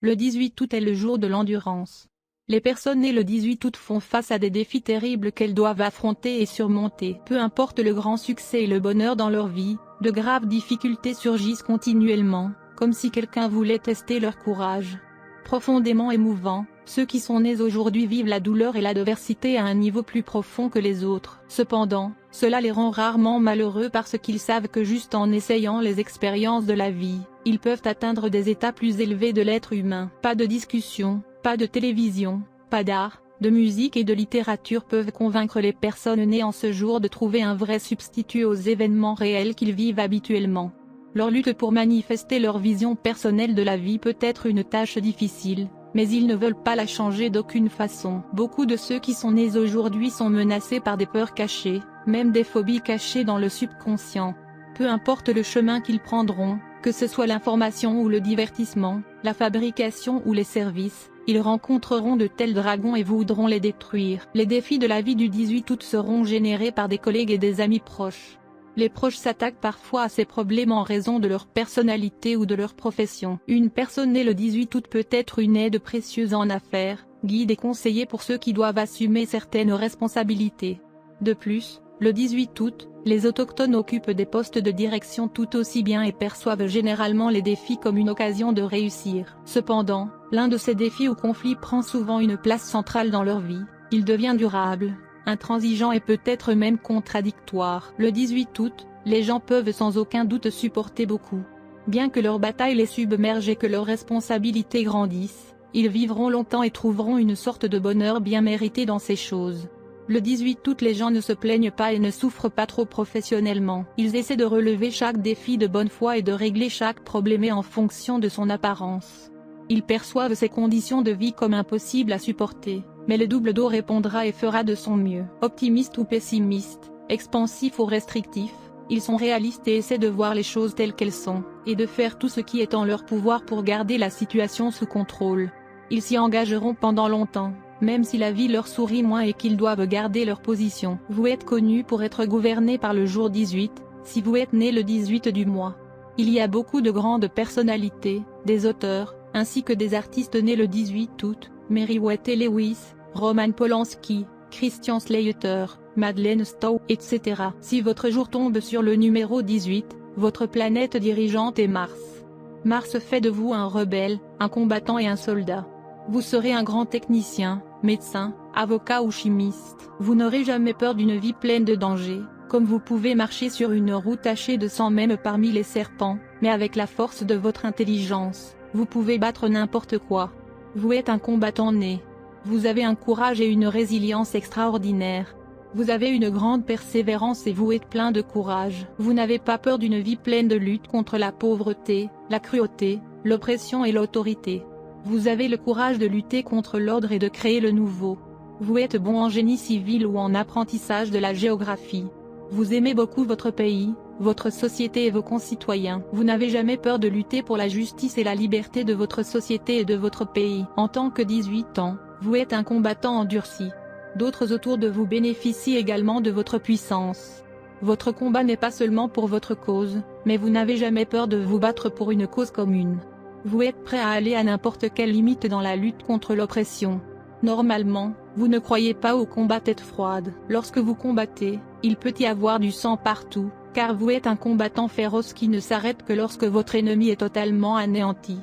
Le 18 août est le jour de l'endurance. Les personnes nées le 18 août font face à des défis terribles qu'elles doivent affronter et surmonter. Peu importe le grand succès et le bonheur dans leur vie, de graves difficultés surgissent continuellement, comme si quelqu'un voulait tester leur courage. Profondément émouvant, ceux qui sont nés aujourd'hui vivent la douleur et l'adversité à un niveau plus profond que les autres. Cependant, cela les rend rarement malheureux parce qu'ils savent que juste en essayant les expériences de la vie, ils peuvent atteindre des états plus élevés de l'être humain. Pas de discussion, pas de télévision, pas d'art, de musique et de littérature peuvent convaincre les personnes nées en ce jour de trouver un vrai substitut aux événements réels qu'ils vivent habituellement. Leur lutte pour manifester leur vision personnelle de la vie peut être une tâche difficile, mais ils ne veulent pas la changer d'aucune façon. Beaucoup de ceux qui sont nés aujourd'hui sont menacés par des peurs cachées, même des phobies cachées dans le subconscient. Peu importe le chemin qu'ils prendront, que ce soit l'information ou le divertissement, la fabrication ou les services, ils rencontreront de tels dragons et voudront les détruire. Les défis de la vie du 18 août seront générés par des collègues et des amis proches. Les proches s'attaquent parfois à ces problèmes en raison de leur personnalité ou de leur profession. Une personne née le 18 août peut être une aide précieuse en affaires, guide et conseiller pour ceux qui doivent assumer certaines responsabilités. De plus, le 18 août, les autochtones occupent des postes de direction tout aussi bien et perçoivent généralement les défis comme une occasion de réussir. Cependant, l'un de ces défis ou conflits prend souvent une place centrale dans leur vie, il devient durable, intransigeant et peut-être même contradictoire. Le 18 août, les gens peuvent sans aucun doute supporter beaucoup. Bien que leur bataille les submerge et que leurs responsabilités grandissent, ils vivront longtemps et trouveront une sorte de bonheur bien mérité dans ces choses. Le 18 août, les gens ne se plaignent pas et ne souffrent pas trop professionnellement. Ils essaient de relever chaque défi de bonne foi et de régler chaque problème en fonction de son apparence. Ils perçoivent ces conditions de vie comme impossibles à supporter, mais le double dos répondra et fera de son mieux. Optimistes ou pessimistes, expansifs ou restrictifs, ils sont réalistes et essaient de voir les choses telles qu'elles sont, et de faire tout ce qui est en leur pouvoir pour garder la situation sous contrôle. Ils s'y engageront pendant longtemps, même si la vie leur sourit moins et qu'ils doivent garder leur position. Vous êtes connu pour être gouverné par le jour 18, si vous êtes né le 18 du mois. Il y a beaucoup de grandes personnalités, des auteurs, ainsi que des artistes nés le 18 août, Meriwether Lewis, Roman Polanski, Christian Slater, Madeleine Stowe, etc. Si votre jour tombe sur le numéro 18, votre planète dirigeante est Mars. Mars fait de vous un rebelle, un combattant et un soldat. Vous serez un grand technicien, médecin, avocat ou chimiste. Vous n'aurez jamais peur d'une vie pleine de dangers, comme vous pouvez marcher sur une route tachée de sang même parmi les serpents, mais avec la force de votre intelligence, vous pouvez battre n'importe quoi. Vous êtes un combattant né. Vous avez un courage et une résilience extraordinaires. Vous avez une grande persévérance et vous êtes plein de courage. Vous n'avez pas peur d'une vie pleine de lutte contre la pauvreté, la cruauté, l'oppression et l'autorité. Vous avez le courage de lutter contre l'ordre et de créer le nouveau. Vous êtes bon en génie civil ou en apprentissage de la géographie. Vous aimez beaucoup votre pays, votre société et vos concitoyens. Vous n'avez jamais peur de lutter pour la justice et la liberté de votre société et de votre pays. En tant que 18 ans, vous êtes un combattant endurci. D'autres autour de vous bénéficient également de votre puissance. Votre combat n'est pas seulement pour votre cause, mais vous n'avez jamais peur de vous battre pour une cause commune. Vous êtes prêt à aller à n'importe quelle limite dans la lutte contre l'oppression. Normalement, vous ne croyez pas au combat tête froide. Lorsque vous combattez, il peut y avoir du sang partout, car vous êtes un combattant féroce qui ne s'arrête que lorsque votre ennemi est totalement anéanti.